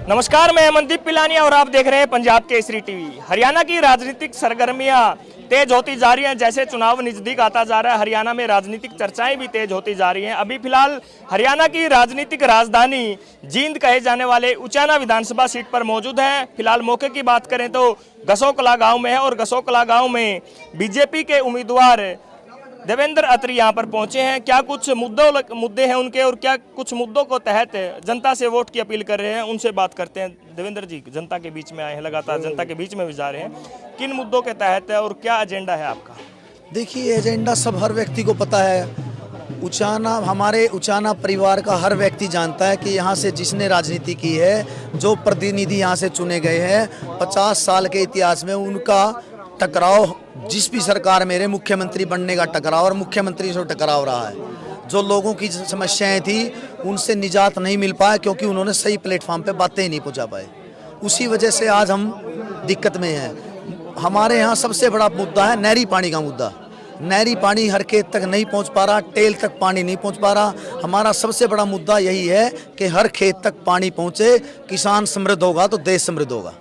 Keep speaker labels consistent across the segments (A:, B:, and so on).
A: नमस्कार, मैं अमनदीप पिलानी और आप देख रहे हैं पंजाब केसरी टीवी। हरियाणा की राजनीतिक सरगर्मियां तेज होती जा रही हैं। जैसे चुनाव नजदीक आता जा रहा है, हरियाणा में राजनीतिक चर्चाएं भी तेज होती जा रही हैं। अभी फिलहाल हरियाणा की राजनीतिक राजधानी जींद कहे जाने वाले उचाना विधानसभा सीट पर मौजूद हैं। फिलहाल मौके की बात करें तो गसोकला गाँव में है और गसोकला गाँव में बीजेपी के उम्मीदवार देवेंद्र अत्री यहाँ पर पहुंचे हैं। क्या कुछ मुद्दे हैं उनके और क्या कुछ मुद्दों को तहत जनता से वोट की अपील कर रहे हैं, उनसे बात करते हैं। देवेंद्र जी जनता के बीच में आए हैं, लगातार जनता के बीच में भी जा रहे हैं। किन मुद्दों के तहत है और क्या एजेंडा है आपका?
B: देखिए, एजेंडा सब हर व्यक्ति को पता है। हमारे उचाना परिवार का हर व्यक्ति जानता है कि यहाँ से जिसने राजनीति की है, जो प्रतिनिधि यहाँ से चुने गए हैं, 50 साल के इतिहास में उनका टकराव जिस भी सरकार में रहे, मुख्यमंत्री बनने का टकराव और मुख्यमंत्री से टकराव रहा है। जो लोगों की समस्याएं थी उनसे निजात नहीं मिल पाया क्योंकि उन्होंने सही प्लेटफॉर्म पे बातें ही नहीं पहुंचा पाए। उसी वजह से आज हम दिक्कत में हैं। हमारे यहाँ सबसे बड़ा मुद्दा है नहरी पानी का मुद्दा। नहरी पानी हर खेत तक नहीं पहुंच पा रहा, टेल तक पानी नहीं पहुंच पा रहा। हमारा सबसे बड़ा मुद्दा यही है कि हर खेत तक पानी पहुंचे। किसान समृद्ध होगा तो देश समृद्ध होगा।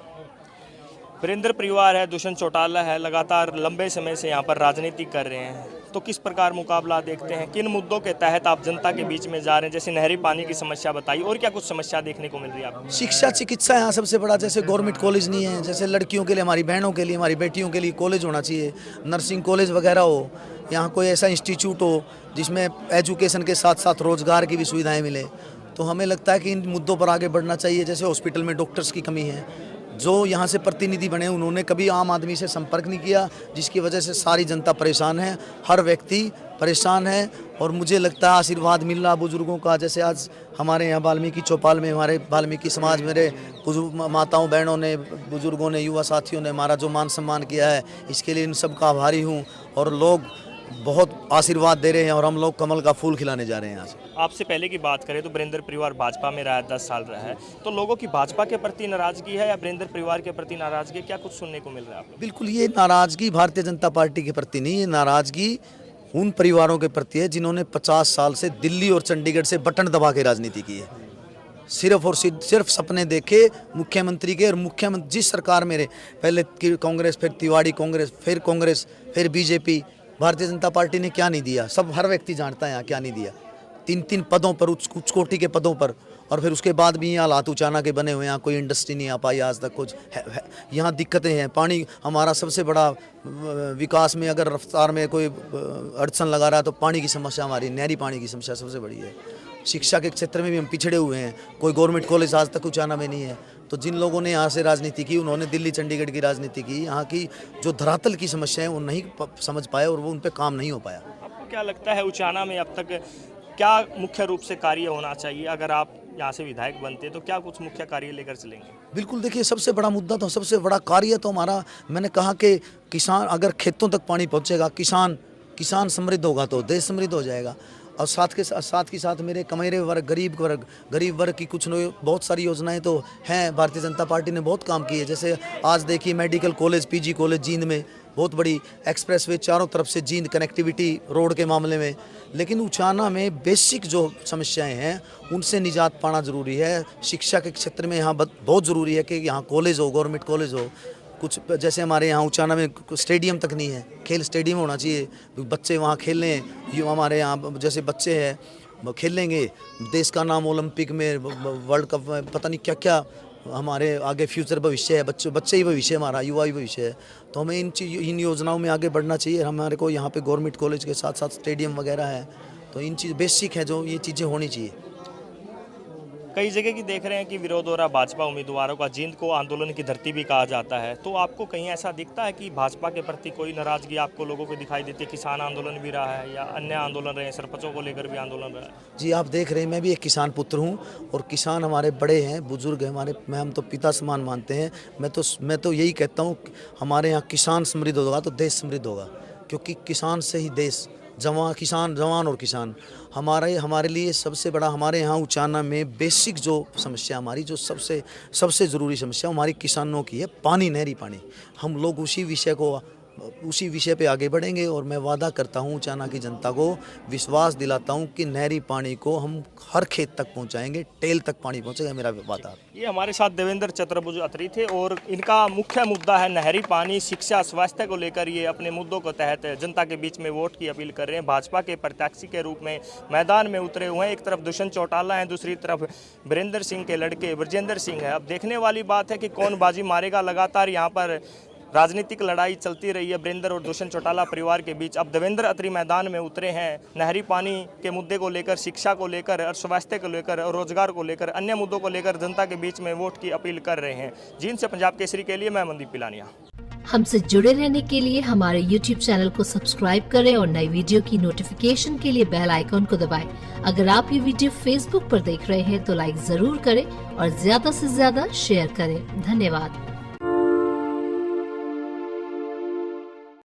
A: वीरेंद्र परिवार है, दुष्यंत चौटाला है, लगातार लंबे समय से यहाँ पर राजनीति कर रहे हैं, तो किस प्रकार मुकाबला देखते हैं? किन मुद्दों के तहत आप जनता के बीच में जा रहे हैं? जैसे नहरी पानी की समस्या बताई, और क्या कुछ समस्या देखने को मिल रही है आपको?
B: शिक्षा चिकित्सा यहाँ सबसे बड़ा, जैसे गवर्नमेंट कॉलेज नहीं है। जैसे लड़कियों के लिए, हमारी बहनों के लिए, हमारी बेटियों के लिए कॉलेज होना चाहिए, नर्सिंग कॉलेज वगैरह हो। यहाँ कोई ऐसा इंस्टीट्यूट हो जिसमें एजुकेशन के साथ साथ रोजगार की भी सुविधाएं मिले। तो हमें लगता है कि इन मुद्दों पर आगे बढ़ना चाहिए। जैसे हॉस्पिटल में डॉक्टर्स की कमी है, जो यहाँ से प्रतिनिधि बने उन्होंने कभी आम आदमी से संपर्क नहीं किया, जिसकी वजह से सारी जनता परेशान है, हर व्यक्ति परेशान है। और मुझे लगता है आशीर्वाद मिल रहा बुजुर्गों का। जैसे आज हमारे यहाँ वाल्मीकि चौपाल में, हमारे वाल्मीकि समाज मेरे बुजुर्ग माताओं बहनों ने, बुजुर्गों ने, युवा साथियों ने हमारा जो मान सम्मान किया है, इसके लिए इन सब का आभारी हूँ। और लोग बहुत आशीर्वाद दे रहे हैं और हम लोग कमल का फूल खिलाने जा रहे हैं यहाँ से।
A: आपसे पहले की बात करें तो वीरेंद्र परिवार भाजपा में रहा है, 10 साल रहा है, तो लोगों की भाजपा के प्रति नाराजगी है या वीरेंद्र परिवार के प्रति नाराजगी? क्या कुछ सुनने को मिल रहा है आपको?
B: बिल्कुल, ये नाराजगी भारतीय जनता पार्टी के प्रति नहीं, ये नाराजगी उन परिवारों के प्रति है जिन्होंने 50 साल से दिल्ली और चंडीगढ़ से बटन दबा के राजनीति की है। सिर्फ और सिर्फ सपने देखे मुख्यमंत्री के, और मुख्यमंत्री जिस सरकार में रहे, पहले कांग्रेस, फिर तिवाड़ी कांग्रेस, फिर कांग्रेस, फिर बीजेपी, भारतीय जनता पार्टी ने क्या नहीं दिया, सब हर व्यक्ति जानता है यहाँ क्या नहीं दिया। 3-3 पदों पर, उच्च कोटि के पदों पर, और फिर उसके बाद भी यहाँ हालात उचाना के बने हुए। यहाँ कोई इंडस्ट्री नहीं आ पाई आज तक, कुछ यहाँ दिक्कतें हैं। पानी हमारा सबसे बड़ा विकास में अगर रफ्तार में कोई अड़चन लगा रहा है तो पानी की समस्या, हमारी नहरी पानी की समस्या सबसे बड़ी है। शिक्षा के क्षेत्र में भी हम पिछड़े हुए हैं, कोई गवर्नमेंट कॉलेज आज तक उचाना में नहीं है। तो जिन लोगों ने यहाँ से राजनीति की, उन्होंने दिल्ली चंडीगढ़ की राजनीति की। यहाँ की जो धरातल की समस्या है वो नहीं समझ पाए और वो उन पर काम नहीं हो पाया।
A: आपको क्या लगता है उचाना में अब तक क्या मुख्य रूप से कार्य होना चाहिए? अगर आप यहाँ से विधायक बनते तो क्या कुछ मुख्य कार्य लेकर चलेंगे?
B: बिल्कुल, देखिए, सबसे बड़ा मुद्दा तो, सबसे बड़ा कार्य तो हमारा, मैंने कहा कि किसान, अगर खेतों तक पानी पहुँचेगा, किसान समृद्ध होगा तो देश समृद्ध हो जाएगा। और साथ के साथ मेरे कमेरे वर्ग, गरीब वर्ग की कुछ बहुत सारी योजनाएं तो हैं। भारतीय जनता पार्टी ने बहुत काम किए। जैसे आज देखिए medical college, PG college Jind में, बहुत बड़ी एक्सप्रेसवे चारों तरफ से, जींद कनेक्टिविटी रोड के मामले में। लेकिन उचाना में बेसिक जो समस्याएं हैं उनसे निजात पाना ज़रूरी है। शिक्षा के क्षेत्र में यहाँ बहुत ज़रूरी है कि यहाँ कॉलेज हो, गवर्नमेंट कॉलेज हो। कुछ जैसे हमारे यहाँ उचाना में स्टेडियम तक नहीं है, खेल स्टेडियम होना चाहिए, बच्चे वहाँ खेल लें। यो हमारे यहाँ जैसे बच्चे हैं खेलेंगे, देश का नाम ओलंपिक में, वर्ल्ड कप में, पता नहीं क्या क्या हमारे आगे फ्यूचर भविष्य है। बच्चे ही भविष्य हमारा, युवा ही भविष्य है। तो हमें इन योजनाओं में आगे बढ़ना चाहिए। हमारे को यहाँ पे गवर्नमेंट कॉलेज के साथ साथ स्टेडियम वगैरह है, तो इन चीज़ बेसिक है जो ये चीज़ें होनी चाहिए।
A: कई जगह की देख रहे हैं कि विरोध हो रहा भाजपा उम्मीदवारों का, जींद को आंदोलन की धरती भी कहा जाता है, तो आपको कहीं ऐसा दिखता है कि भाजपा के प्रति कोई नाराजगी आपको लोगों को दिखाई देती है? किसान आंदोलन भी रहा है या अन्य आंदोलन रहे हैं, सरपंचों को लेकर भी आंदोलन रहा है?
B: जी, आप देख रहे हैं, मैं भी एक किसान पुत्र हूँ और किसान हमारे बड़े हैं, बुजुर्ग हैं हमारे, हम तो पिता समान मानते हैं। मैं तो यही कहता हूँ, हमारे यहाँ किसान समृद्ध होगा तो देश समृद्ध होगा, क्योंकि किसान से ही देश, जवान और किसान हमारे लिए सबसे बड़ा। हमारे यहाँ उचाना में बेसिक जो समस्या हमारी, जो सबसे ज़रूरी समस्या हमारी किसानों की है, पानी, नहरी पानी। हम लोग उसी विषय को उसी विषय पे आगे बढ़ेंगे। और मैं वादा करता हूँ चाना की जनता को, विश्वास दिलाता हूँ कि नहरी पानी को हम हर खेत तक पहुँचाएंगे, टेल तक पानी पहुँचेगा, मेरा वादा।
A: ये हमारे साथ देवेंद्र चतुर्भुज अत्री थे और इनका मुख्य मुद्दा है नहरी पानी, शिक्षा, स्वास्थ्य को लेकर ये अपने मुद्दों को तहत जनता के बीच में वोट की अपील कर रहे हैं। भाजपा के प्रत्याशी के रूप में मैदान में उतरे हुए हैं। एक तरफ दुष्यंत चौटाला हैं, दूसरी तरफ वीरेंद्र सिंह के लड़के ब्रजेंद्र सिंह है। अब देखने वाली बात है कि कौन बाजी मारेगा। लगातार यहाँ पर राजनीतिक लड़ाई चलती रही है वीरेंद्र और दुष्यंत चौटाला परिवार के बीच। अब देवेंद्र अत्री मैदान में उतरे हैं नहरी पानी के मुद्दे को लेकर, शिक्षा को लेकर और स्वास्थ्य को लेकर और रोजगार को लेकर, अन्य मुद्दों को लेकर जनता के बीच में वोट की अपील कर रहे हैं। जींद से पंजाब केसरी के लिए मैं मनदीप पिलानिया।
C: हमसे जुड़े रहने के लिए हमारे YouTube चैनल को सब्सक्राइब करें और नई वीडियो की नोटिफिकेशन के लिए बेल आइकॉन को दबाएं। अगर आप ये वीडियो Facebook पर देख रहे हैं तो लाइक जरूर करें और ज्यादा से ज्यादा शेयर करें। धन्यवाद।